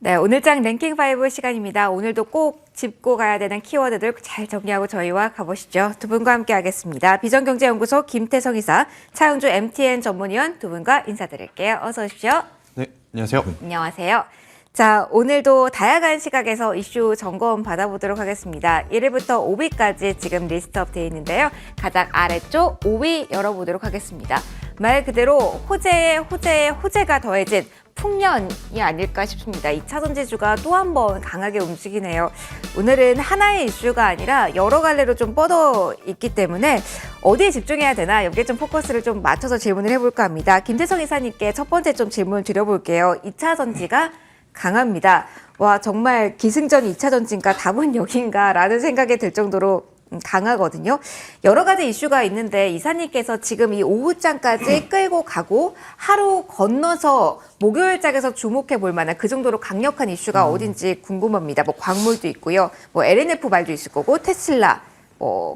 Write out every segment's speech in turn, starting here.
네, 오늘장 랭킹5 시간입니다. 오늘도 꼭 짚고 가야 되는 키워드들 잘 정리하고 저희와 가보시죠. 두 분과 함께 하겠습니다. 비전경제연구소 김태성 이사, 차영주 MTN 전문위원 두 분과 인사드릴게요. 어서 오십시오. 네, 안녕하세요. 안녕하세요. 자, 오늘도 다양한 시각에서 이슈 점검 받아보도록 하겠습니다. 1위부터 5위까지 지금 리스트업 되어 있는데요. 가장 아래쪽 5위 열어보도록 하겠습니다. 말 그대로 호재가 더해진 풍년이 아닐까 싶습니다. 2차 전지주가 또 한 번 강하게 움직이네요. 오늘은 하나의 이슈가 아니라 여러 갈래로 좀 뻗어 있기 때문에 어디에 집중해야 되나 여기에 좀 포커스를 좀 맞춰서 질문을 해볼까 합니다. 김태성 이사님께 첫 번째 좀 질문 드려볼게요. 2차 전지가 강합니다. 와, 정말 기승전 2차 전지인가 답은 여긴가 라는 생각이 들 정도로 강하거든요. 여러 가지 이슈가 있는데 이사님께서 지금 이 오후장까지 끌고 가고 하루 건너서 목요일장에서 주목해 볼 만한 그 정도로 강력한 이슈가 어딘지 궁금합니다. 뭐 광물도 있고요. 뭐 LNF 말도 있을 거고 테슬라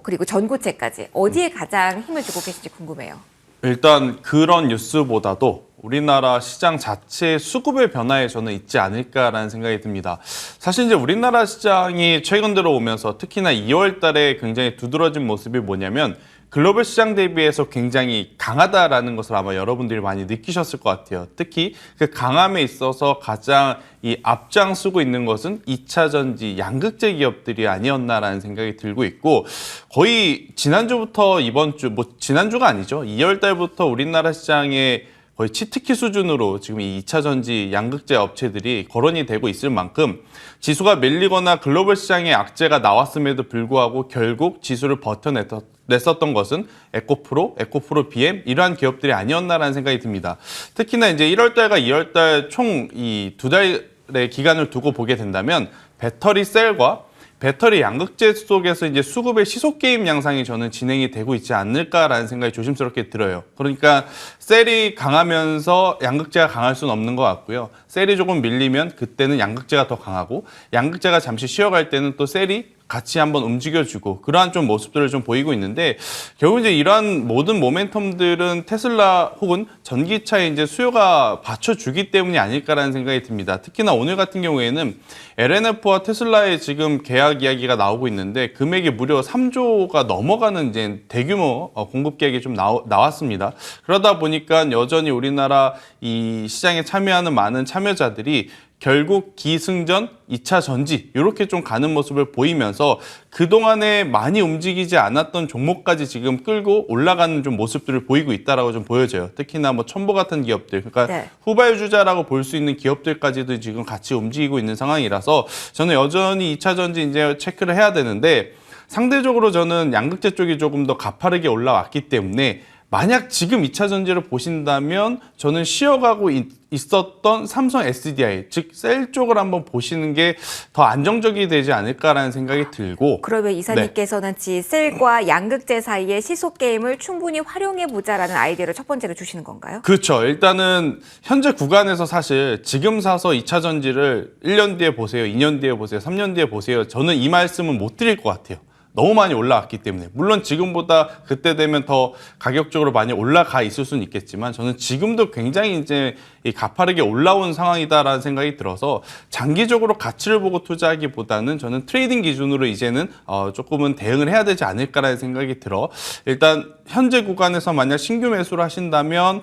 그리고 전고체까지 어디에 가장 힘을 주고 계신지 궁금해요. 일단 그런 뉴스보다도 우리나라 시장 자체의 수급의 변화에 저는 있지 않을까라는 생각이 듭니다. 사실 이제 우리나라 시장이 최근 들어오면서 특히나 2월 달에 굉장히 두드러진 모습이 뭐냐면 글로벌 시장 대비해서 굉장히 강하다라는 것을 아마 여러분들이 많이 느끼셨을 것 같아요. 특히 그 강함에 있어서 가장 이 앞장서고 있는 것은 2차 전지 양극재 기업들이 아니었나라는 생각이 들고 있고 거의 지난주부터 이번 주, 지난주가 아니죠. 2월 달부터 우리나라 시장에 거의 치트키 수준으로 지금 이 2차 전지 양극재 업체들이 거론이 되고 있을 만큼 지수가 밀리거나 글로벌 시장에 악재가 나왔음에도 불구하고 결국 지수를 버텨냈었던 것은 에코프로 BM 이러한 기업들이 아니었나라는 생각이 듭니다. 특히나 이제 1월 달과 2월 달 총 이 두 달의 기간을 두고 보게 된다면 배터리 셀과 배터리 양극재 속에서 이제 수급의 시속 게임 양상이 저는 진행이 되고 있지 않을까라는 생각이 조심스럽게 들어요. 그러니까 셀이 강하면서 양극재가 강할 수는 없는 것 같고요. 셀이 조금 밀리면 그때는 양극재가 더 강하고 양극재가 잠시 쉬어갈 때는 또 셀이 같이 한번 움직여주고 그러한 좀 모습들을 좀 보이고 있는데 결국 이제 이러한 모든 모멘텀들은 테슬라 혹은 전기차의 이제 수요가 받쳐주기 때문이 아닐까라는 생각이 듭니다. 특히나 오늘 같은 경우에는 LNF와 테슬라의 지금 계약 이야기가 나오고 있는데 금액이 무려 3조가 넘어가는 이제 대규모 공급 계약이 좀 나왔습니다. 그러다 보니까 여전히 우리나라 이 시장에 참여하는 많은 참여자들이 결국 기승전, 2차 전지 이렇게 좀 가는 모습을 보이면서 그동안에 많이 움직이지 않았던 종목까지 지금 끌고 올라가는 좀 모습들을 보이고 있다라고 좀 보여져요. 특히나 뭐 첨보 같은 기업들, 그러니까 네. 후발주자라고 볼 수 있는 기업들까지도 지금 같이 움직이고 있는 상황이라서 저는 여전히 2차 전지 이제 체크를 해야 되는데 상대적으로 저는 양극재 쪽이 조금 더 가파르게 올라왔기 때문에 만약 지금 2차 전지를 보신다면 저는 쉬어가고 있었던 삼성 SDI, 즉 셀 쪽을 한번 보시는 게 더 안정적이 되지 않을까라는 생각이 들고 그러면 이사님께서는 셀과 양극재 사이의 시속 게임을 충분히 활용해 보자라는 아이디어를 첫 번째로 주시는 건가요? 그렇죠. 일단은 현재 구간에서 사실 지금 사서 2차 전지를 1년 뒤에 보세요, 2년 뒤에 보세요, 3년 뒤에 보세요. 저는 이 말씀은 못 드릴 것 같아요. 너무 많이 올라왔기 때문에 물론 지금보다 그때 되면 더 가격적으로 많이 올라가 있을 수는 있겠지만 저는 지금도 굉장히 이제 가파르게 올라온 상황이다라는 생각이 들어서 장기적으로 가치를 보고 투자하기보다는 저는 트레이딩 기준으로 이제는 조금은 대응을 해야 되지 않을까라는 생각이 들어 일단 현재 구간에서 만약 신규 매수를 하신다면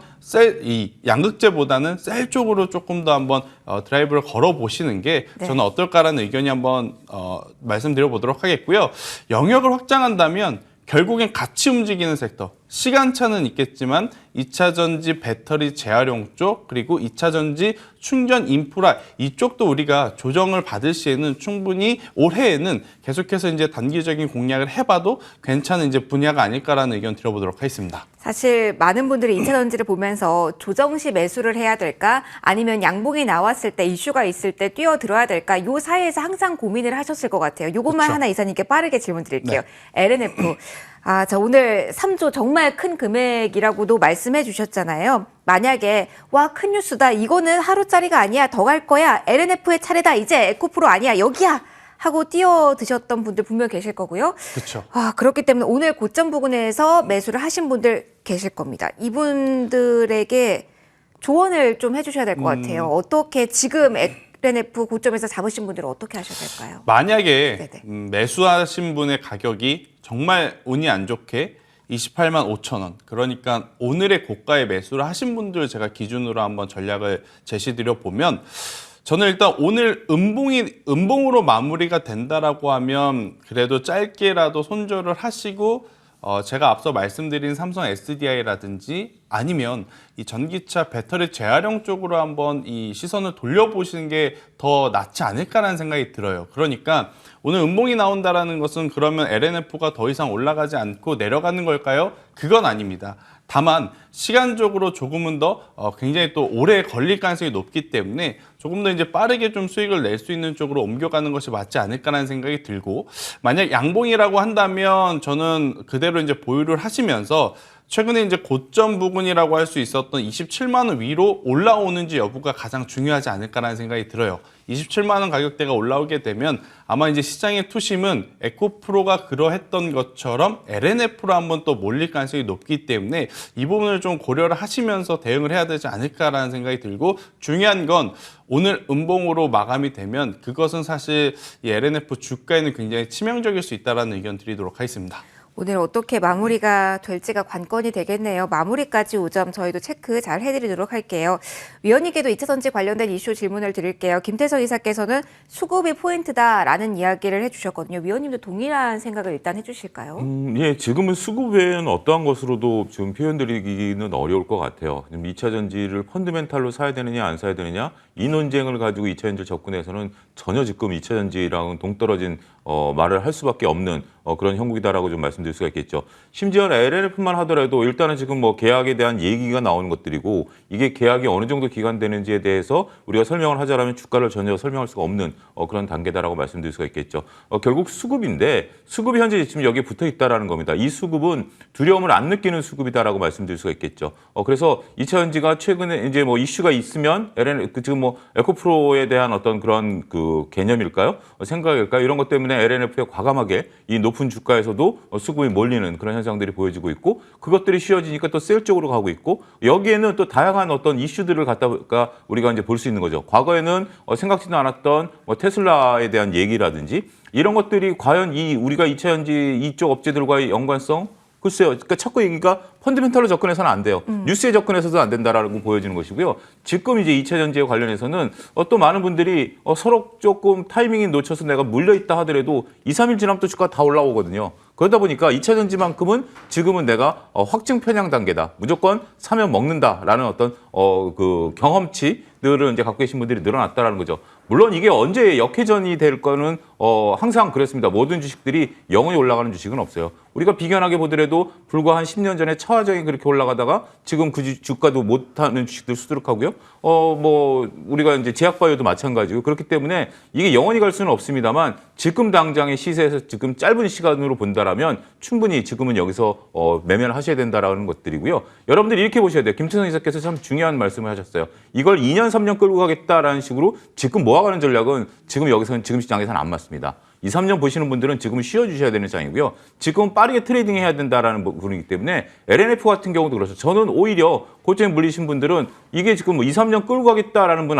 이 양극재보다는 셀 쪽으로 조금 더 한번 드라이브를 걸어 보시는 게 저는 어떨까라는 의견이 한번 말씀드려 보도록 하겠고요. 영역을 확장한다면 결국엔 같이 움직이는 섹터, 시간차는 있겠지만 2차 전지 배터리 재활용 쪽 그리고 2차 전지 충전 인프라 이쪽도 우리가 조정을 받을 시에는 충분히 올해에는 계속해서 이제 단기적인 공략을 해봐도 괜찮은 이제 분야가 아닐까라는 의견 드려보도록 하겠습니다. 사실 많은 분들이 2차 전지를 보면서 조정 시 매수를 해야 될까 아니면 양봉이 나왔을 때 이슈가 있을 때 뛰어들어야 될까 이 사이에서 항상 고민을 하셨을 것 같아요. 이것만 그렇죠. 하나 이사님께 빠르게 질문 드릴게요. LNF. 자, 오늘 3조 정말 큰 금액이라고도 말씀해 주셨잖아요. 만약에 와, 큰 뉴스다. 이거는 하루짜리가 아니야. 더 갈 거야. LNF의 차례다. 이제 에코프로 아니야. 여기야. 하고 뛰어드셨던 분들 분명 계실 거고요. 그렇죠. 그렇기 때문에 오늘 고점 부근에서 매수를 하신 분들 계실 겁니다. 이분들에게 조언을 좀 해주셔야 될 것 같아요. 어떻게 지금 LNF 고점에서 잡으신 분들은 어떻게 하셔야 될까요? 만약에 네네. 매수하신 분의 가격이 정말 운이 안 좋게 28만 5천 원, 그러니까 오늘의 고가에 매수를 하신 분들 제가 기준으로 한번 전략을 제시드려 보면, 저는 일단 오늘 음봉으로 마무리가 된다라고 하면 그래도 짧게라도 손절을 하시고, 제가 앞서 말씀드린 삼성 SDI라든지 아니면 이 전기차 배터리 재활용 쪽으로 한번 이 시선을 돌려보시는 게 더 낫지 않을까라는 생각이 들어요. 그러니까 오늘 음봉이 나온다라는 것은 그러면 LNF가 더 이상 올라가지 않고 내려가는 걸까요? 그건 아닙니다. 다만 시간적으로 조금은 더 굉장히 또 오래 걸릴 가능성이 높기 때문에 조금 더 이제 빠르게 좀 수익을 낼 수 있는 쪽으로 옮겨가는 것이 맞지 않을까라는 생각이 들고, 만약 양봉이라고 한다면 저는 그대로 이제 보유를 하시면서 최근에 이제 고점 부근이라고 할 수 있었던 27만 원 위로 올라오는지 여부가 가장 중요하지 않을까라는 생각이 들어요. 27만 원 가격대가 올라오게 되면 아마 이제 시장의 투심은 에코프로가 그러했던 것처럼 LNF로 한번 또 몰릴 가능성이 높기 때문에 이 부분을 좀 고려를 하시면서 대응을 해야 되지 않을까라는 생각이 들고, 중요한 건 오늘 음봉으로 마감이 되면 그것은 사실 이 LNF 주가에는 굉장히 치명적일 수 있다는 의견 드리도록 하겠습니다. 오늘 어떻게 마무리가 될지가 관건이 되겠네요. 마무리까지 5점 저희도 체크 잘 해드리도록 할게요. 위원님께도 2차전지 관련된 이슈 질문을 드릴게요. 김태성 이사께서는 수급이 포인트다라는 이야기를 해주셨거든요. 위원님도 동일한 생각을 일단 해주실까요? 예, 지금은 수급 외에는 어떠한 것으로도 지금 표현드리기는 어려울 것 같아요. 2차전지를 펀드멘탈로 사야 되느냐 안 사야 되느냐 이 논쟁을 가지고 2차전지 접근해서는 전혀 지금 2차전지랑은 동떨어진 말을 할 수밖에 없는 그런 형국이다라고 좀 말씀드릴 수가 있겠죠. 심지어 LNF만 하더라도 일단은 지금 뭐 계약에 대한 얘기가 나오는 것들이고, 이게 계약이 어느 정도 기간 되는지에 대해서 우리가 설명을 하자라면 주가를 전혀 설명할 수가 없는 그런 단계다라고 말씀드릴 수가 있겠죠. 결국 수급인데, 수급이 현재 지금 여기에 붙어 있다라는 겁니다. 이 수급은 두려움을 안 느끼는 수급이다라고 말씀드릴 수가 있겠죠. 그래서 2차전지가 최근에 이제 뭐 이슈가 있으면 지금 뭐 에코프로에 대한 어떤 그런 그 개념일까요? 생각일까요? 이런 것 때문에 LNF에 과감하게 이 높은 주가에서도 수급이 몰리는 그런 현상들이 보여지고 있고, 그것들이 쉬워지니까 또 셀 쪽으로 가고 있고, 여기에는 또 다양한 어떤 이슈들을 갖다가 우리가 이제 볼 수 있는 거죠. 과거에는 생각지도 않았던 뭐 테슬라에 대한 얘기라든지 이런 것들이 과연 우리가 2차전지 이쪽 업체들과의 연관성, 글쎄요. 그러니까 자꾸 얘기가 펀드멘탈로 접근해서는 안 돼요. 뉴스에 접근해서도 안 된다라고 보여지는 것이고요. 지금 이제 2차전지에 관련해서는 또 많은 분들이 서로 조금 타이밍이 놓쳐서 내가 물려있다 하더라도 2, 3일 지나면 또 주가가 다 올라오거든요. 그러다 보니까 2차전지만큼은 지금은 내가 확증 편향 단계다. 무조건 사면 먹는다라는 어떤 그 경험치들을 이제 갖고 계신 분들이 늘어났다라는 거죠. 물론 이게 언제 역회전이 될 거는 항상 그랬습니다. 모든 주식들이 영원히 올라가는 주식은 없어요. 우리가 비견하게 보더라도 불과 한 10년 전에 차화정이 그렇게 올라가다가 지금 그 주가도 못하는 주식들 수두룩하고요. 뭐 우리가 이제 제약바이오도 마찬가지고, 그렇기 때문에 이게 영원히 갈 수는 없습니다만 지금 당장의 시세에서 지금 짧은 시간으로 본다라면 충분히 지금은 여기서 매매를 하셔야 된다라는 것들이고요. 여러분들이 이렇게 보셔야 돼요. 김태성 이사께서 참 중요한 말씀을 하셨어요. 이걸 2년, 3년 끌고 가겠다라는 식으로 지금 모아가는 전략은 지금 여기서는 지금 시장에서는 안 맞습니다. 2, 3년 보시는 분들은 지금은 쉬어주셔야 되는 시장이고요. 지금 빠르게 트레이딩 해야 된다라는 부분이기 때문에 LNF 같은 경우도 그렇죠. 저는 오히려 고점에 물리신 분들은 이게 지금 뭐 2, 3년 끌고 가겠다라는 분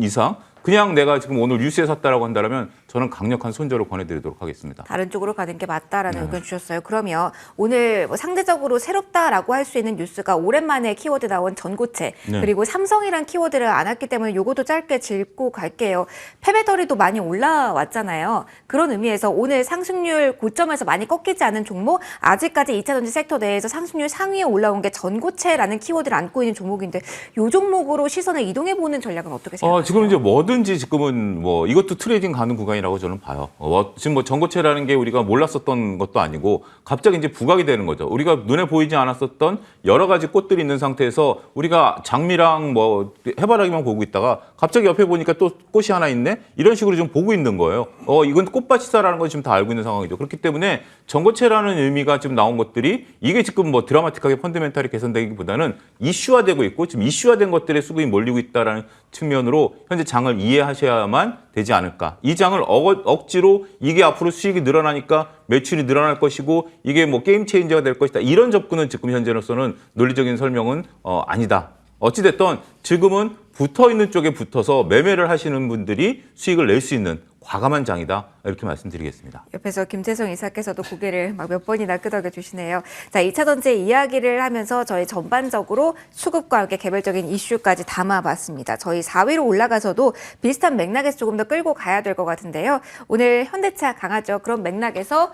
이상 그냥 내가 지금 오늘 뉴스에 샀다라고 한다면 저는 강력한 손절을 권해드리도록 하겠습니다. 다른 쪽으로 가는 게 맞다라는 의견 주셨어요. 그러면 오늘 뭐 상대적으로 새롭다라고 할 수 있는 뉴스가 오랜만에 키워드 나온 전고체, 그리고 삼성이란 키워드를 안 왔기 때문에 요것도 짧게 짚고 갈게요. 폐배터리도 많이 올라왔잖아요. 그런 의미에서 오늘 상승률 고점에서 많이 꺾이지 않은 종목, 아직까지 2차전지 섹터 내에서 상승률 상위에 올라온 게 전고체라는 키워드를 안고 있는 종목인데, 요 종목으로 시선을 이동해보는 전략은 어떻게 생각하세요? 지금 이제 뭐든지 지금은 뭐 이것도 트레이딩 가는 구간이라고 저는 봐요. 지금 뭐 전고체라는 게 우리가 몰랐었던 것도 아니고 갑자기 이제 부각이 되는 거죠. 우리가 눈에 보이지 않았었던 여러 가지 꽃들이 있는 상태에서 우리가 장미랑 뭐 해바라기만 보고 있다가 갑자기 옆에 보니까 또 꽃이 하나 있네? 이런 식으로 좀 보고 있는 거예요. 이건 꽃밭이다라는 걸 지금 다 알고 있는 상황이죠. 그렇기 때문에 전고체라는 의미가 지금 나온 것들이 이게 지금 뭐 드라마틱하게 펀더멘탈이 개선되기보다는 이슈화되고 있고, 지금 이슈화된 것들의 수급이 몰리고 있다라는 측면으로 현재 장을 이해하셔야만 되지 않을까. 이 장을 억지로 이게 앞으로 수익이 늘어나니까 매출이 늘어날 것이고 이게 뭐 게임 체인저가 될 것이다. 이런 접근은 지금 현재로서는 논리적인 설명은 아니다. 어찌됐든 지금은 붙어 있는 쪽에 붙어서 매매를 하시는 분들이 수익을 낼 수 있는 과감한 장이다. 이렇게 말씀드리겠습니다. 옆에서 김재성 이사께서도 고개를 막 몇 번이나 끄덕여 주시네요. 자, 2차 전지 이야기를 하면서 저희 전반적으로 수급과 함께 개별적인 이슈까지 담아봤습니다. 저희 4위로 올라가서도 비슷한 맥락에서 조금 더 끌고 가야 될 것 같은데요. 오늘 현대차 강하죠. 그런 맥락에서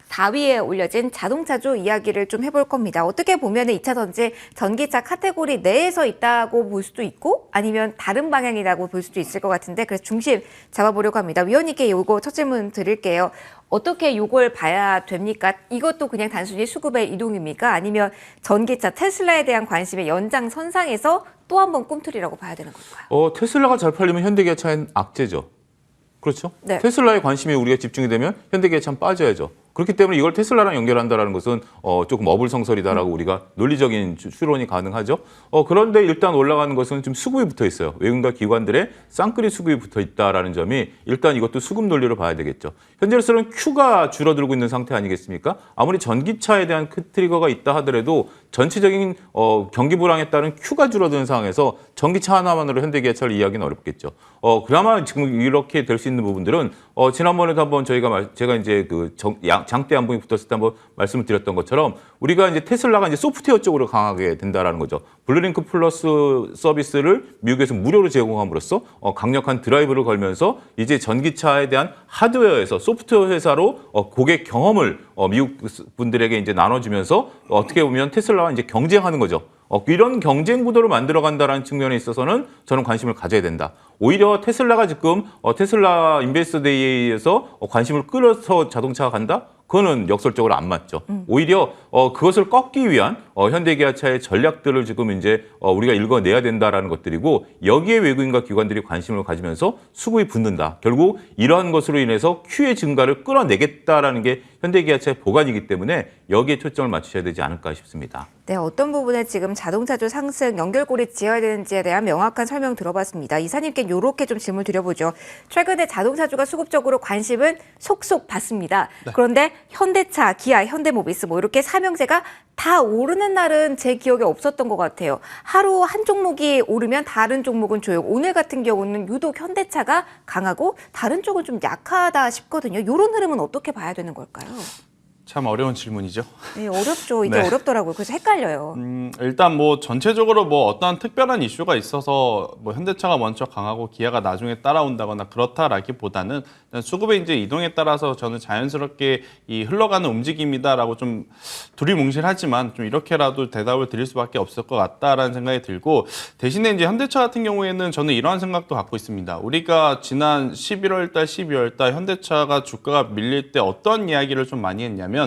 4위에 올려진 자동차주 이야기를 좀 해볼 겁니다. 어떻게 보면 2차 전지 전기차 카테고리 내에서 있다고 볼 수도 있고 아니면 다른 방향이라고 볼 수도 있을 것 같은데 그래서 중심 잡아보려고 합니다. 위원님께 요거 첫 질문 드릴게요. 어떻게 요걸 봐야 됩니까? 이것도 그냥 단순히 수급의 이동입니까? 아니면 전기차 테슬라에 대한 관심의 연장선상에서 또 한 번 꿈틀이라고 봐야 되는 걸까요? 테슬라가 잘 팔리면 현대기아차엔 악재죠. 그렇죠? 네. 테슬라에 관심이 우리가 집중이 되면 현대기아차는 빠져야죠. 그렇기 때문에 이걸 테슬라랑 연결한다는 것은 조금 어불성설이다라고 우리가 논리적인 추론이 가능하죠. 그런데 일단 올라가는 것은 좀 수급이 붙어 있어요. 외국인과 기관들의 쌍끌이 수급이 붙어 있다라는 점이 일단 이것도 수급 논리로 봐야 되겠죠. 현재로서는 Q가 줄어들고 있는 상태 아니겠습니까? 아무리 전기차에 대한 트리거가 있다 하더라도 전체적인 경기 불황에 따른 Q가 줄어드는 상황에서 전기차 하나만으로 현대기아차를 이해하기는 어렵겠죠. 그나마 지금 이렇게 될 수 있는 부분들은 지난번에도 한번 제가 이제 장대 양봉이 붙었을 때 한번 말씀을 드렸던 것처럼 우리가 이제 테슬라가 이제 소프트웨어 쪽으로 강하게 된다라는 거죠. 블루링크 플러스 서비스를 미국에서 무료로 제공함으로써 강력한 드라이브를 걸면서 이제 전기차에 대한 하드웨어에서 소프트웨어 회사로 고객 경험을 미국 분들에게 이제 나눠주면서 어떻게 보면 테슬라와 이제 경쟁하는 거죠. 이런 경쟁 구도를 만들어간다는 측면에 있어서는 저는 관심을 가져야 된다. 오히려 테슬라가 지금 테슬라 인베스터 데이에서 관심을 끌어서 자동차가 간다? 그거는 역설적으로 안 맞죠. 오히려 그것을 꺾기 위한 현대기아차의 전략들을 지금 이제 우리가 읽어내야 된다라는 것들이고 여기에 외국인과 기관들이 관심을 가지면서 수급이 붙는다. 결국 이러한 것으로 인해서 Q의 증가를 끌어내겠다라는 게 현대기아차의 보관이기 때문에 여기에 초점을 맞추셔야 되지 않을까 싶습니다. 네, 어떤 부분에 지금 자동차주 상승 연결고리 지어야 되는지에 대한 명확한 설명 들어봤습니다. 이사님께 이렇게 좀 질문 드려보죠. 최근에 자동차주가 수급적으로 관심은 속속 받습니다. 네. 그런데 현대차, 기아, 현대모비스 뭐 이렇게 삼형제가 다 오르는 날은 제 기억에 없었던 것 같아요. 하루 한 종목이 오르면 다른 종목은 조용. 오늘 같은 경우는 유독 현대차가 강하고 다른 쪽은 좀 약하다 싶거든요. 이런 흐름은 어떻게 봐야 되는 걸까요? 참 어려운 질문이죠. 네, 어렵죠. 이게 네. 어렵더라고요. 그래서 헷갈려요. 일단 뭐 전체적으로 뭐 어떠한 특별한 이슈가 있어서 뭐 현대차가 먼저 강하고 기아가 나중에 따라온다거나 그렇다라기보다는 수급의 이제 이동에 따라서 저는 자연스럽게 이 흘러가는 움직임이다라고 좀 두리뭉실하지만 좀 이렇게라도 대답을 드릴 수밖에 없을 것 같다라는 생각이 들고 대신에 이제 현대차 같은 경우에는 저는 이러한 생각도 갖고 있습니다. 우리가 지난 11월 달, 12월 달 현대차가 주가가 밀릴 때 어떤 이야기를 좀 많이 했냐면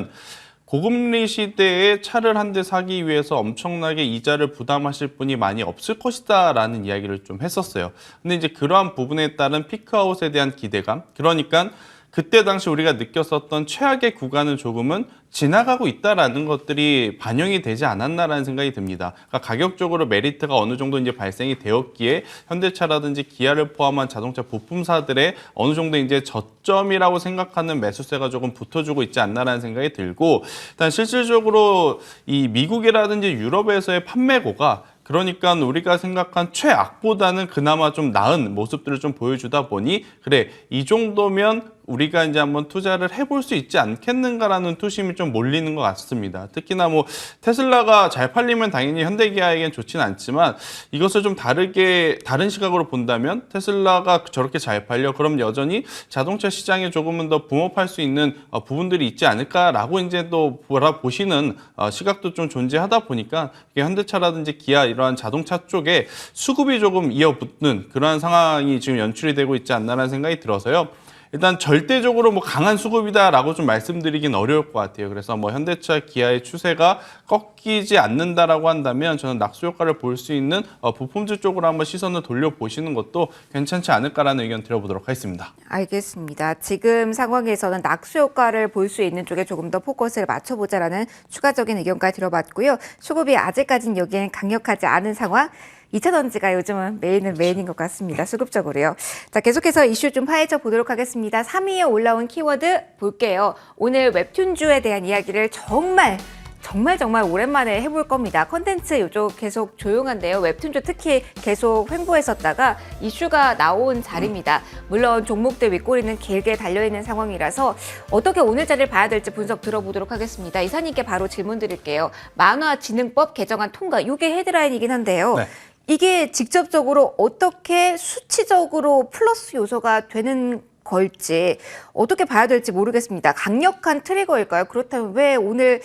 고금리 시대에 차를 한 대 사기 위해서 엄청나게 이자를 부담하실 분이 많이 없을 것이다라는 이야기를 좀 했었어요. 근데 이제 그러한 부분에 따른 피크아웃에 대한 기대감, 그러니까 그때 당시 우리가 느꼈었던 최악의 구간은 조금은 지나가고 있다라는 것들이 반영이 되지 않았나라는 생각이 듭니다. 그러니까 가격적으로 메리트가 어느 정도 이제 발생이 되었기에 현대차라든지 기아를 포함한 자동차 부품사들의 어느 정도 이제 저점이라고 생각하는 매수세가 조금 붙어주고 있지 않나라는 생각이 들고 일단 실질적으로 이 미국이라든지 유럽에서의 판매고가 그러니까 우리가 생각한 최악보다는 그나마 좀 나은 모습들을 좀 보여주다 보니 그래 이 정도면 우리가 이제 한번 투자를 해볼 수 있지 않겠는가라는 투심이 좀 몰리는 것 같습니다. 특히나 뭐 테슬라가 잘 팔리면 당연히 현대기아에겐 좋지는 않지만 이것을 좀 다른 시각으로 본다면 테슬라가 저렇게 잘 팔려 그럼 여전히 자동차 시장에 조금은 더 붐업할 수 있는 부분들이 있지 않을까라고 이제 또 보시는 시각도 좀 존재하다 보니까 현대차라든지 기아 이러한 자동차 쪽에 수급이 조금 이어붙는 그러한 상황이 지금 연출이 되고 있지 않나라는 생각이 들어서요. 일단 절대적으로 뭐 강한 수급이다라고 좀 말씀드리긴 어려울 것 같아요. 그래서 뭐 현대차, 기아의 추세가 꺾이지 않는다라고 한다면 저는 낙수 효과를 볼 수 있는 부품주 쪽으로 한번 시선을 돌려보시는 것도 괜찮지 않을까라는 의견 드려보도록 하겠습니다. 알겠습니다. 지금 상황에서는 낙수 효과를 볼 수 있는 쪽에 조금 더 포커스를 맞춰보자라는 추가적인 의견까지 들어봤고요. 수급이 아직까지는 여기에는 강력하지 않은 상황. 2차 전지가 요즘은 메인인 것 같습니다. 수급적으로요. 자, 계속해서 이슈 좀 파헤쳐 보도록 하겠습니다. 3위에 올라온 키워드 볼게요. 오늘 웹툰주에 대한 이야기를 정말 정말 오랜만에 해볼 겁니다. 컨텐츠 요쪽 계속 조용한데요. 웹툰 쪽 특히 계속 횡보했었다가 이슈가 나온 자리입니다. 물론 종목들 윗꼬리는 길게 달려있는 상황이라서 어떻게 오늘 자리를 봐야 될지 분석 들어보도록 하겠습니다. 이사님께 바로 질문 드릴게요. 만화진흥법 개정안 통과, 이게 헤드라인이긴 한데요. 네. 이게 직접적으로 어떻게 수치적으로 플러스 요소가 되는 걸지 어떻게 봐야 될지 모르겠습니다. 강력한 트리거일까요? 그렇다면 왜 오늘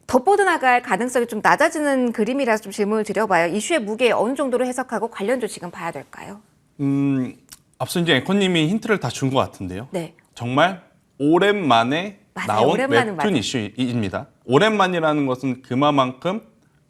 더 뻗어나갈 가능성이 좀 낮아지는 그림이라서 좀 질문을 드려봐요. 이슈의 무게 어느 정도로 해석하고 관련주 지금 봐야 될까요? 앞서 이제 앵커님이 힌트를 다 준 것 같은데요. 네. 정말 오랜만에 맞아요. 나온 오랜만은 웹툰 맞아요. 이슈입니다. 오랜만이라는 것은 그만큼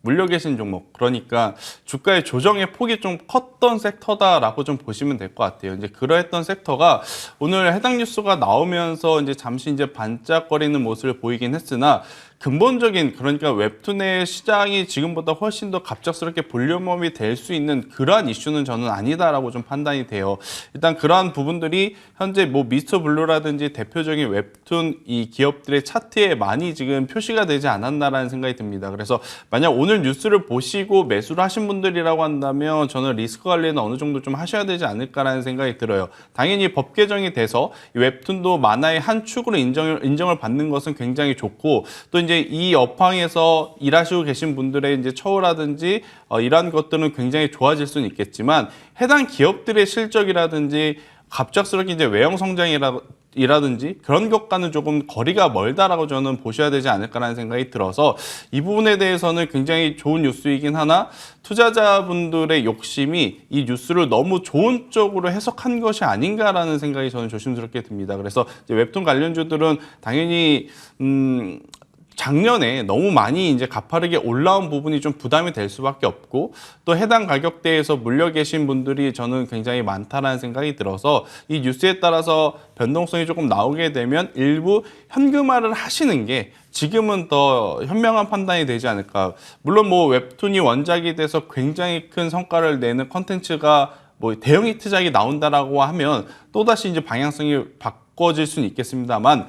물려 계신 종목, 그러니까 주가의 조정의 폭이 좀 컸던 섹터다라고 좀 보시면 될 것 같아요. 이제 그러했던 섹터가 오늘 해당 뉴스가 나오면서 이제 잠시 이제 반짝거리는 모습을 보이긴 했으나 근본적인, 그러니까 웹툰의 시장이 지금보다 훨씬 더 갑작스럽게 볼륨업이 될 수 있는 그러한 이슈는 저는 아니다라고 좀 판단이 돼요. 일단 그러한 부분들이 현재 뭐 미스터 블루라든지 대표적인 웹툰 이 기업들의 차트에 많이 지금 표시가 되지 않았나라는 생각이 듭니다. 그래서 만약 오늘 뉴스를 보시고 매수를 하신 분들이라고 한다면 저는 리스크 관리는 어느 정도 좀 하셔야 되지 않을까라는 생각이 들어요. 당연히 법 개정이 돼서 이 웹툰도 만화의 한 축으로 인정을 받는 것은 굉장히 좋고, 또 이제 이 업황에서 일하시고 계신 분들의 이제 처우라든지 이러한 것들은 굉장히 좋아질 수는 있겠지만, 해당 기업들의 실적이라든지 갑작스럽게 이제 외형 성장이라든지 그런 것과는 조금 거리가 멀다라고 저는 보셔야 되지 않을까라는 생각이 들어서 이 부분에 대해서는 굉장히 좋은 뉴스이긴 하나 투자자분들의 욕심이 이 뉴스를 너무 좋은 쪽으로 해석한 것이 아닌가라는 생각이 저는 조심스럽게 듭니다. 그래서 이제 웹툰 관련주들은 당연히 작년에 너무 많이 이제 가파르게 올라온 부분이 좀 부담이 될 수밖에 없고, 또 해당 가격대에서 물려 계신 분들이 저는 굉장히 많다라는 생각이 들어서 이 뉴스에 따라서 변동성이 조금 나오게 되면 일부 현금화를 하시는 게 지금은 더 현명한 판단이 되지 않을까. 물론 뭐 웹툰이 원작이 돼서 굉장히 큰 성과를 내는 컨텐츠가 뭐 대형 히트작이 나온다라고 하면 또다시 이제 방향성이 바꿔질 수는 있겠습니다만,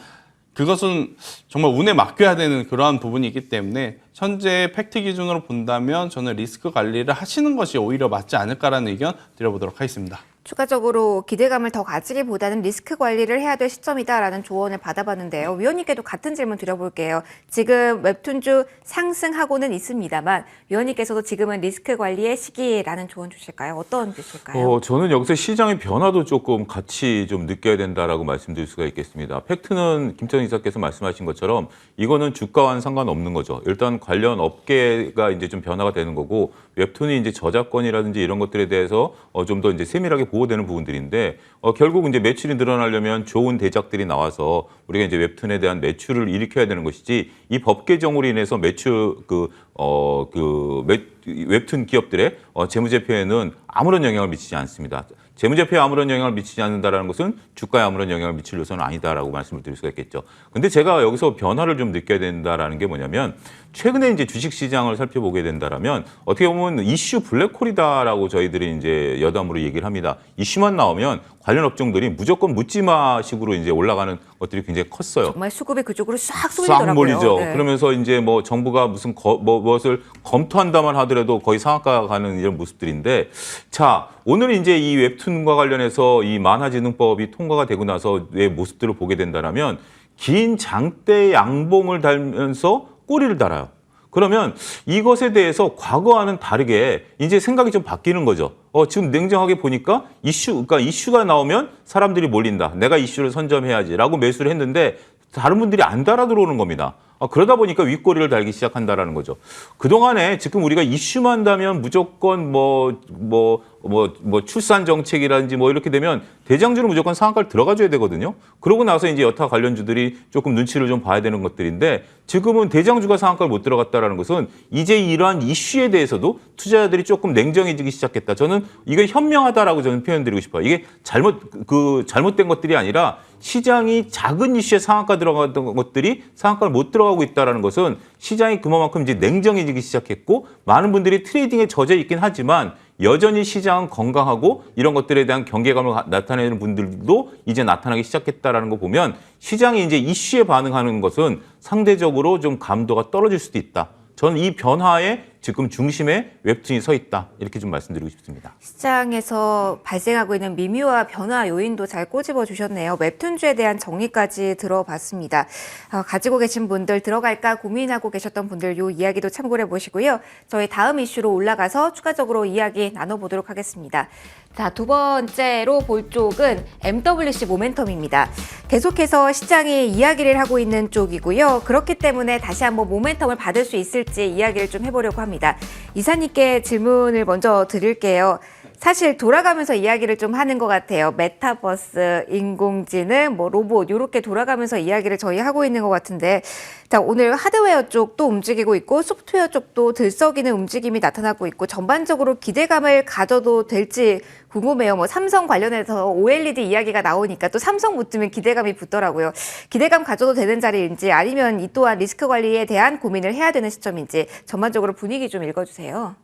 그것은 정말 운에 맡겨야 되는 그러한 부분이 있기 때문에 현재 팩트 기준으로 본다면 저는 리스크 관리를 하시는 것이 오히려 맞지 않을까라는 의견 드려보도록 하겠습니다. 추가적으로 기대감을 더 가지기보다는 리스크 관리를 해야 될 시점이다라는 조언을 받아봤는데요. 위원님께도 같은 질문 드려볼게요. 지금 웹툰주 상승하고는 있습니다만 위원님께서도 지금은 리스크 관리의 시기라는 조언 주실까요? 어떤 주실까요? 저는 여기서 시장의 변화도 조금 같이 좀 느껴야 된다라고 말씀드릴 수가 있겠습니다. 팩트는 김태현 이사께서 말씀하신 것처럼 이거는 주가와는 상관없는 거죠. 일단 관련 업계가 이제 좀 변화가 되는 거고, 웹툰이 이제 저작권이라든지 이런 것들에 대해서 좀 더 이제 세밀하게 보호되는 부분들인데, 결국 이제 매출이 늘어나려면 좋은 대작들이 나와서 우리가 이제 웹툰에 대한 매출을 일으켜야 되는 것이지, 이 법 개정으로 인해서 매출 웹툰 기업들의 재무제표에는 아무런 영향을 미치지 않습니다. 재무제표에 아무런 영향을 미치지 않는다는 것은 주가에 아무런 영향을 미칠 요소는 아니다라고 말씀을 드릴 수가 있겠죠. 근데 제가 여기서 변화를 좀 느껴야 된다라는 게 뭐냐면, 최근에 이제 주식시장을 살펴보게 된다라면 어떻게 보면 이슈 블랙홀이다라고 저희들이 이제 여담으로 얘기를 합니다. 이슈만 나오면 관련 업종들이 무조건 묻지마식으로 이제 올라가는 것들이 굉장히 컸어요. 정말 수급이 그쪽으로 싹 쏠리더라고요. 몰리죠. 네. 그러면서 이제 뭐 정부가 무슨 무엇을 검토한다만 하더라도 거의 상한가 가는 이런 모습들인데, 자, 오늘 이제 이 웹툰과 관련해서 이 만화진흥법이 통과가 되고 나서의 모습들을 보게 된다면 긴 장대 양봉을 달면서 꼬리를 달아요. 그러면 이것에 대해서 과거와는 다르게 이제 생각이 좀 바뀌는 거죠. 지금 냉정하게 보니까 그러니까 이슈가 나오면 사람들이 몰린다. 내가 이슈를 선점해야지라고 매수를 했는데 다른 분들이 안 달아 들어오는 겁니다. 그러다 보니까 윗꼬리를 달기 시작한다라는 거죠. 그동안에 지금 우리가 이슈만 다면 무조건 출산 정책이라든지 뭐 이렇게 되면 대장주는 무조건 상한가를 들어가줘야 되거든요. 그러고 나서 이제 여타 관련주들이 조금 눈치를 좀 봐야 되는 것들인데, 지금은 대장주가 상한가를 못 들어갔다라는 것은 이제 이러한 이슈에 대해서도 투자자들이 조금 냉정해지기 시작했다. 저는 이게 현명하다라고 저는 표현드리고 싶어요. 이게 잘못된 것들이 아니라 시장이 작은 이슈에 상한가 들어갔던 것들이 상한가를 못 들어가고 있다라는 것은 시장이 그만큼 이제 냉정해지기 시작했고, 많은 분들이 트레이딩에 젖어 있긴 하지만 여전히 시장은 건강하고 이런 것들에 대한 경계감을 나타내는 분들도 이제 나타나기 시작했다라는 거 보면 시장이 이제 이슈에 반응하는 것은 상대적으로 좀 감도가 떨어질 수도 있다. 저는 이 변화에 지금 중심에 웹툰이 서 있다. 이렇게 좀 말씀드리고 싶습니다. 시장에서 발생하고 있는 미묘한 변화 요인도 잘 꼬집어 주셨네요. 웹툰주에 대한 정리까지 들어봤습니다. 가지고 계신 분들 들어갈까 고민하고 계셨던 분들 요 이야기도 참고해 보시고요. 저희 다음 이슈로 올라가서 추가적으로 이야기 나눠보도록 하겠습니다. 자, 두 번째로 볼 쪽은 MWC 모멘텀입니다. 계속해서 시장이 이야기를 하고 있는 쪽이고요. 그렇기 때문에 다시 한번 모멘텀을 받을 수 있을지 이야기를 좀 해보려고 합니다. 이사님께 질문을 먼저 드릴게요. 사실 돌아가면서 이야기를 좀 하는 것 같아요. 메타버스, 인공지능, 로봇 이렇게 돌아가면서 이야기를 저희 하고 있는 것 같은데 자, 오늘 하드웨어 쪽도 움직이고 있고 소프트웨어 쪽도 들썩이는 움직임이 나타나고 있고 전반적으로 기대감을 가져도 될지 궁금해요. 삼성 관련해서 OLED 이야기가 나오니까 또 삼성 붙으면 기대감이 붙더라고요. 기대감 가져도 되는 자리인지 아니면 이 또한 리스크 관리에 대한 고민을 해야 되는 시점인지 전반적으로 분위기 좀 읽어주세요.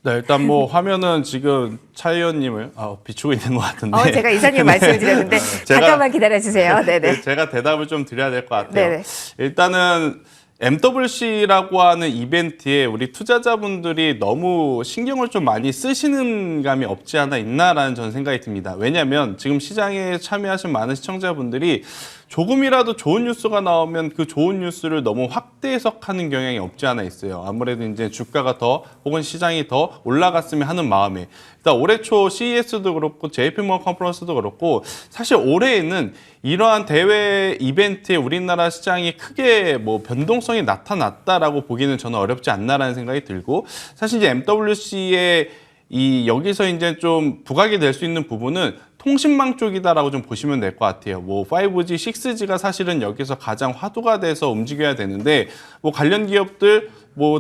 네, 일단 화면은 지금 차 의원님을 비추고 있는 것 같은데. 제가 이사님 말씀을 드렸는데 잠깐만 기다려주세요. 네네. 제가 대답을 좀 드려야 될 것 같아요. 네네. 일단은 MWC라고 하는 이벤트에 우리 투자자분들이 너무 신경을 좀 많이 쓰시는 감이 없지 않아 있나라는 저는 생각이 듭니다. 왜냐하면 지금 시장에 참여하신 많은 시청자분들이 조금이라도 좋은 뉴스가 나오면 그 좋은 뉴스를 너무 확대 해석하는 경향이 없지 않아 있어요. 아무래도 이제 주가가 더 혹은 시장이 더 올라갔으면 하는 마음에. 일단 올해 초 CES도 그렇고 JP모건 컨퍼런스도 그렇고 사실 올해에는 이러한 대외 이벤트에 우리나라 시장이 크게 변동성이 나타났다라고 보기는 저는 어렵지 않나라는 생각이 들고 사실 이제 MWC의 여기서 이제 좀 부각이 될 수 있는 부분은 통신망 쪽이다라고 좀 보시면 될 것 같아요. 5G, 6G가 사실은 여기서 가장 화두가 돼서 움직여야 되는데 관련 기업들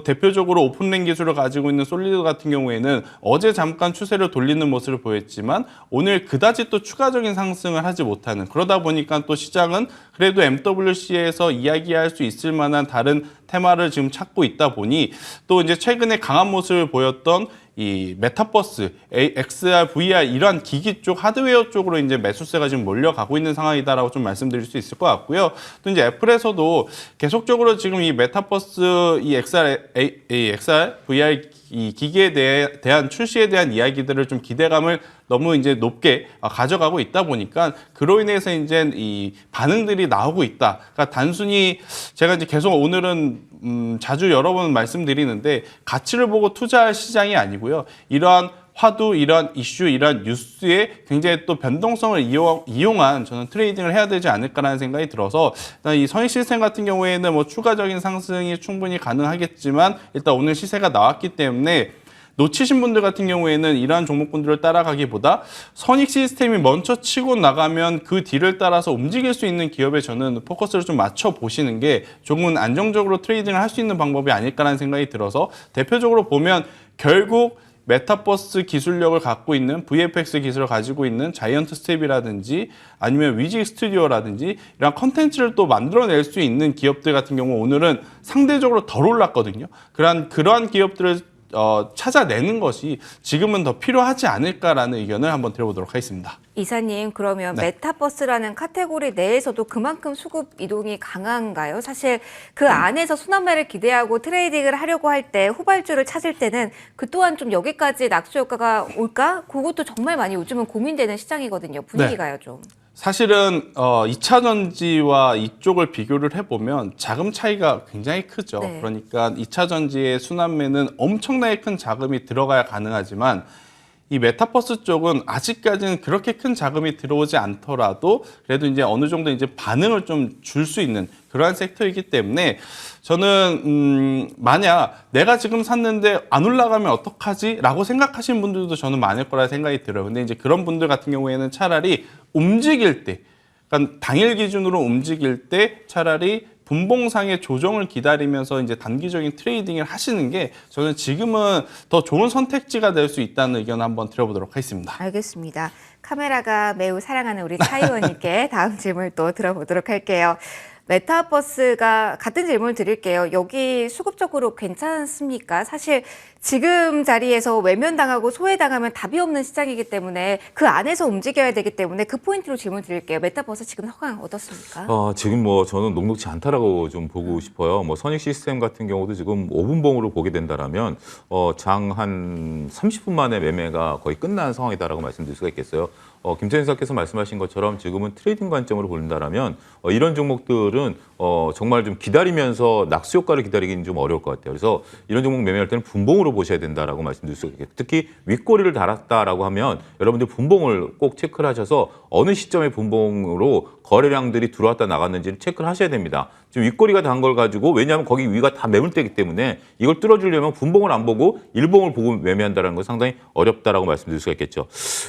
대표적으로 오픈랜 기술을 가지고 있는 솔리드 같은 경우에는 어제 잠깐 추세를 돌리는 모습을 보였지만 오늘 그다지 또 추가적인 상승을 하지 못하는 그러다 보니까 또 시장은 그래도 MWC에서 이야기할 수 있을 만한 다른 테마를 지금 찾고 있다 보니 또 이제 최근에 강한 모습을 보였던 이 메타버스, XR, VR 이러한 기기 쪽, 하드웨어 쪽으로 이제 매수세가 지금 몰려가고 있는 상황이다라고 좀 말씀드릴 수 있을 것 같고요. 또 이제 애플에서도 계속적으로 지금 이 메타버스, 이 XR, VR 이 기기에 대한 출시에 대한 이야기들을 좀 기대감을 너무 이제 높게 가져가고 있다 보니까 그로 인해서 이제 이 반응들이 나오고 있다. 그러니까 단순히 제가 이제 계속 오늘은 자주 여러 번 말씀드리는데 가치를 보고 투자할 시장이 아니고요. 이러한 화두, 이러한 이슈, 이러한 뉴스에 굉장히 또 변동성을 이용한 저는 트레이딩을 해야 되지 않을까라는 생각이 들어서 일단 이 선익 시스템 같은 경우에는 추가적인 상승이 충분히 가능하겠지만 일단 오늘 시세가 나왔기 때문에 놓치신 분들 같은 경우에는 이러한 종목분들을 따라가기보다 선익 시스템이 먼저 치고 나가면 그 뒤를 따라서 움직일 수 있는 기업에 저는 포커스를 좀 맞춰 보시는 게 조금은 안정적으로 트레이딩을 할 수 있는 방법이 아닐까라는 생각이 들어서 대표적으로 보면 결국 메타버스 기술력을 갖고 있는 VFX 기술을 가지고 있는 자이언트 스텝이라든지 아니면 위직 스튜디오라든지 이런 컨텐츠를 또 만들어낼 수 있는 기업들 같은 경우 오늘은 상대적으로 덜 올랐거든요. 그러한 기업들을 찾아내는 것이 지금은 더 필요하지 않을까라는 의견을 한번 드려보도록 하겠습니다. 이사님, 그러면 메타버스라는 카테고리 내에서도 그만큼 수급 이동이 강한가요? 사실 그 안에서 순환매를 기대하고 트레이딩을 하려고 할 때 후발주를 찾을 때는 그 또한 좀 여기까지 낙수 효과가 올까? 그것도 정말 많이 요즘은 고민되는 시장이거든요. 분위기가요, 좀. 사실은 2차 전지와 이쪽을 비교를 해보면 자금 차이가 굉장히 크죠. 네. 그러니까 2차 전지의 순환매는 엄청나게 큰 자금이 들어가야 가능하지만 이 메타버스 쪽은 아직까지는 그렇게 큰 자금이 들어오지 않더라도 그래도 이제 어느 정도 이제 반응을 좀 줄 수 있는 그러한 섹터이기 때문에 저는 만약 내가 지금 샀는데 안 올라가면 어떡하지? 라고 생각하시는 분들도 저는 많을 거라 생각이 들어요. 근데 이제 그런 분들 같은 경우에는 차라리 움직일 때, 그러니까 당일 기준으로 움직일 때 차라리 분봉상의 조정을 기다리면서 이제 단기적인 트레이딩을 하시는 게 저는 지금은 더 좋은 선택지가 될 수 있다는 의견을 한번 드려보도록 하겠습니다. 알겠습니다. 카메라가 매우 사랑하는 우리 차 의원님께 다음 질문을 또 들어보도록 할게요. 메타버스가 같은 질문을 드릴게요. 여기 수급적으로 괜찮습니까? 사실 지금 자리에서 외면당하고 소외당하면 답이 없는 시장이기 때문에 그 안에서 움직여야 되기 때문에 그 포인트로 질문 드릴게요. 메타버스 지금 상황 어떻습니까? 지금 뭐 저는 녹록지 않다라고 좀 보고 싶어요. 뭐 선익 시스템 같은 경우도 지금 5분봉으로 보게 된다라면 장 한 30분 만에 매매가 거의 끝난 상황이다라고 말씀드릴 수가 있겠어요. 김태현 사께서 말씀하신 것처럼 지금은 트레이딩 관점으로 본다라면 이런 종목들은 정말 좀 기다리면서 낙수 효과를 기다리기는 좀 어려울 것 같아요. 그래서 이런 종목 매매할 때는 분봉으로 보셔야 된다라고 말씀드릴 수 있겠어요. 특히 윗꼬리를 달았다라고 하면 여러분들 분봉을 꼭 체크를 하셔서 어느 시점에 분봉으로 거래량들이 들어왔다 나갔는지를 체크를 하셔야 됩니다. 지금 윗꼬리가 단 걸 가지고 왜냐하면 거기 위가 다 매물대기 때문에 이걸 뚫어주려면 분봉을 안 보고 일봉을 보고 매매한다는 건 상당히 어렵다라고 말씀드릴 수가 있겠죠.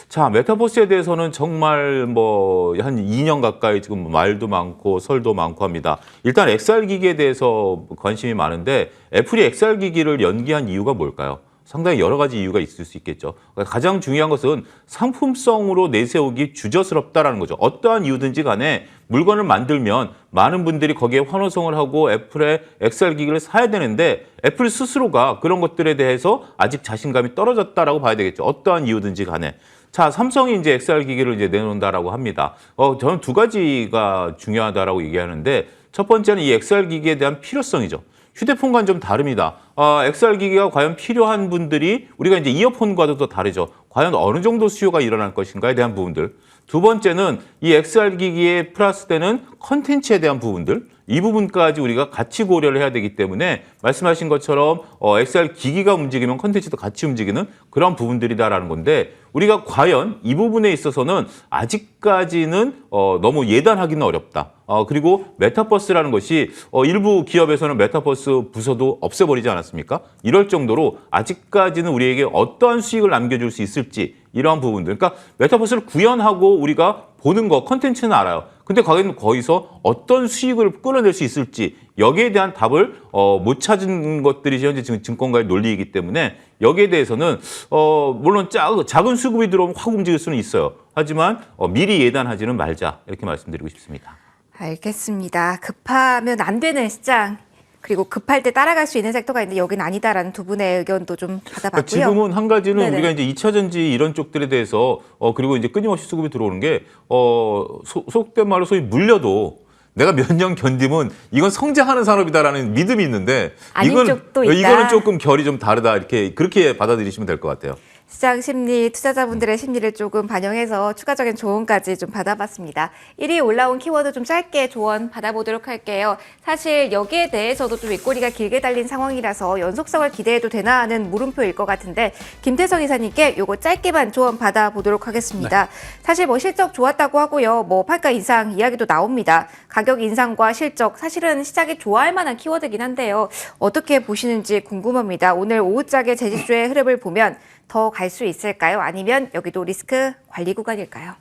자, 메타버스에 대해서는 정말 뭐 한 2년 가까이 지금 말도 많고 설도 많고 합니다. 일단 XR 기기에 대해서 관심이 많은데 애플이 XR 기기를 연기한 이유가 뭘까요? 상당히 여러 가지 이유가 있을 수 있겠죠. 가장 중요한 것은 상품성으로 내세우기 주저스럽다라는 거죠. 어떠한 이유든지 간에 물건을 만들면 많은 분들이 거기에 환호성을 하고 애플의 XR 기기를 사야 되는데 애플 스스로가 그런 것들에 대해서 아직 자신감이 떨어졌다라고 봐야 되겠죠. 어떠한 이유든지 간에. 자, 삼성이 이제 XR 기기를 이제 내놓는다라고 합니다. 저는 두 가지가 중요하다라고 얘기하는데 첫 번째는 이 XR 기기에 대한 필요성이죠. 휴대폰과는 좀 다릅니다. XR 기기가 과연 필요한 분들이 우리가 이제 이어폰과도 더 다르죠. 과연 어느 정도 수요가 일어날 것인가에 대한 부분들. 두 번째는 이 XR 기기에 플러스되는 컨텐츠에 대한 부분들. 이 부분까지 우리가 같이 고려를 해야 되기 때문에 말씀하신 것처럼 XR 기기가 움직이면 컨텐츠도 같이 움직이는 그런 부분들이다라는 건데 우리가 과연 이 부분에 있어서는 아직까지는 너무 예단하기는 어렵다. 그리고 메타버스라는 것이 일부 기업에서는 메타버스 부서도 없애버리지 않았습니까? 이럴 정도로 아직까지는 우리에게 어떠한 수익을 남겨줄 수 있을지 이러한 부분들. 그러니까 메타버스를 구현하고 우리가 보는 거, 컨텐츠는 알아요. 근데 거기서 어떤 수익을 끌어낼 수 있을지 여기에 대한 답을 못 찾은 것들이 현재 지금 증권가의 논리이기 때문에 여기에 대해서는 물론 작은 수급이 들어오면 확 움직일 수는 있어요. 하지만 미리 예단하지는 말자 이렇게 말씀드리고 싶습니다. 알겠습니다. 급하면 안 되는 시장. 그리고 급할 때 따라갈 수 있는 sek터가 있는데 여기는 아니다라는 두 분의 의견도 좀 받아봤고요. 지금은 한 가지는 네네. 우리가 이제 2차 전지 이런 쪽들에 대해서 그리고 이제 끊임없이 수급이 들어오는 게 속된 말로 소위 물려도 내가 몇 년 견디면 이건 성장하는 산업이다라는 믿음이 있는데 아닌 쪽도 있다. 이거는 조금 결이 좀 다르다 그렇게 받아들이시면 될 것 같아요. 시장 심리, 투자자분들의 심리를 조금 반영해서 추가적인 조언까지 좀 받아봤습니다. 1위 올라온 키워드 좀 짧게 조언 받아보도록 할게요. 사실 여기에 대해서도 좀 윗꼬리가 길게 달린 상황이라서 연속성을 기대해도 되나 하는 물음표일 것 같은데 김태성 이사님께 요거 짧게만 조언 받아보도록 하겠습니다. 사실 뭐 실적 좋았다고 하고요. 뭐 판가 인상 이야기도 나옵니다. 가격 인상과 실적 사실은 시장이 좋아할 만한 키워드긴 한데요. 어떻게 보시는지 궁금합니다. 오늘 오후장의 제지주의 흐름을 보면 더 갈 수 있을까요? 아니면 여기도 리스크 관리 구간일까요?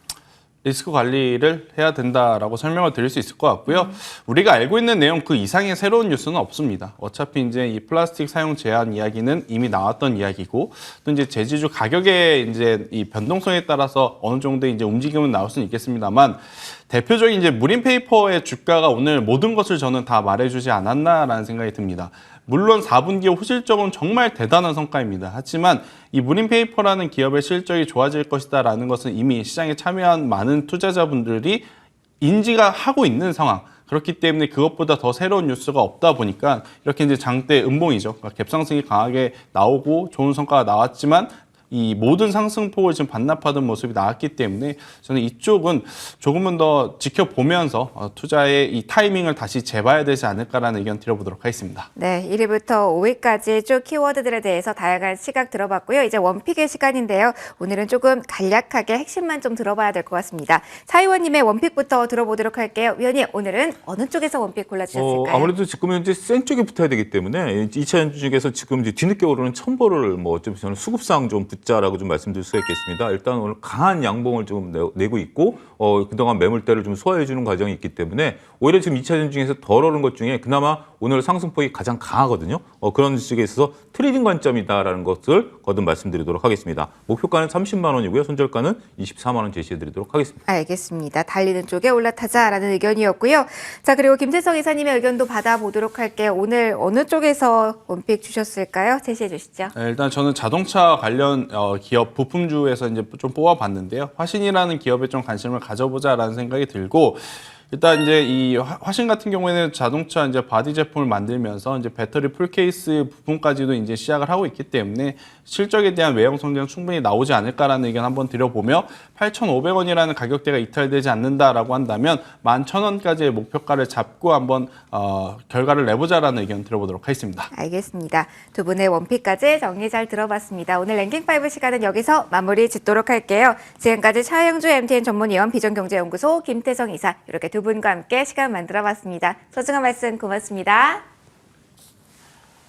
리스크 관리를 해야 된다라고 설명을 드릴 수 있을 것 같고요. 우리가 알고 있는 내용 그 이상의 새로운 뉴스는 없습니다. 어차피 이제 이 플라스틱 사용 제한 이야기는 이미 나왔던 이야기고 또 이제 제지주 가격의 이제 이 변동성에 따라서 어느 정도의 이제 움직임은 나올 수는 있겠습니다만 대표적인 이제 무림페이퍼의 주가가 오늘 모든 것을 저는 다 말해주지 않았나라는 생각이 듭니다. 물론 4분기 호실적은 정말 대단한 성과입니다. 하지만 이 무림페이퍼라는 기업의 실적이 좋아질 것이다라는 것은 이미 시장에 참여한 많은 투자자분들이 인지가 하고 있는 상황. 그렇기 때문에 그것보다 더 새로운 뉴스가 없다 보니까 이렇게 이제 장대 음봉이죠. 그러니까 갭상승이 강하게 나오고 좋은 성과가 나왔지만 이 모든 상승폭을 지금 반납하던 모습이 나왔기 때문에 저는 이쪽은 조금은 더 지켜보면서 투자의 이 타이밍을 다시 재봐야 되지 않을까라는 의견 드려보도록 하겠습니다. 네, 1위부터 5위까지 쭉 키워드들에 대해서 다양한 시각 들어봤고요. 이제 원픽의 시간인데요. 오늘은 조금 간략하게 핵심만 좀 들어봐야 될 것 같습니다. 차 의원님의 원픽부터 들어보도록 할게요. 위원님, 오늘은 어느 쪽에서 원픽 골라주셨을까요? 아무래도 지금 현재 센 쪽에 붙어야 되기 때문에 2차 전지 중에서 지금 이제 뒤늦게 오르는 첨보를 뭐 좀 저는 수급상 좀 숫자라고 좀 말씀드릴 수가 있겠습니다. 일단 오늘 강한 양봉을 좀 내고 있고 그동안 매물대를 좀 소화해 주는 과정이 있기 때문에 오히려 지금 2차전 중에서 덜 오른 것 중에 그나마 오늘 상승폭이 가장 강하거든요. 그런 쪽에 있어서 트레이딩 관점이다라는 것을 거듭 말씀드리도록 하겠습니다. 목표가는 30만 원이고요. 손절가는 24만 원 제시해 드리도록 하겠습니다. 알겠습니다. 달리는 쪽에 올라타자라는 의견이었고요. 자, 그리고 김태성 이사님의 의견도 받아보도록 할게요. 오늘 어느 쪽에서 원픽 주셨을까요? 제시해 주시죠. 네, 일단 저는 자동차 관련 기업 부품주에서 이제 좀 뽑아봤는데요. 화신이라는 기업에 좀 관심을 가져보자라는 생각이 들고, 일단 이제 이 화신 같은 경우에는 자동차 이제 바디 제품을 만들면서 이제 배터리 풀 케이스 부품까지도 이제 시작을 하고 있기 때문에 실적에 대한 외형 성장 충분히 나오지 않을까라는 의견 한번 드려보며 8,500원이라는 가격대가 이탈되지 않는다라고 한다면 11,000원까지의 목표가를 잡고 한번 결과를 내보자라는 의견 들어보도록 하겠습니다. 알겠습니다. 두 분의 원픽까지 정리 잘 들어봤습니다. 오늘 랭킹5 시간은 여기서 마무리 짓도록 할게요. 지금까지 차영주 MTN 전문위원 비전경제연구소 김태성 이사 이렇게 두 분과 함께 시간 만들어봤습니다. 소중한 말씀 고맙습니다.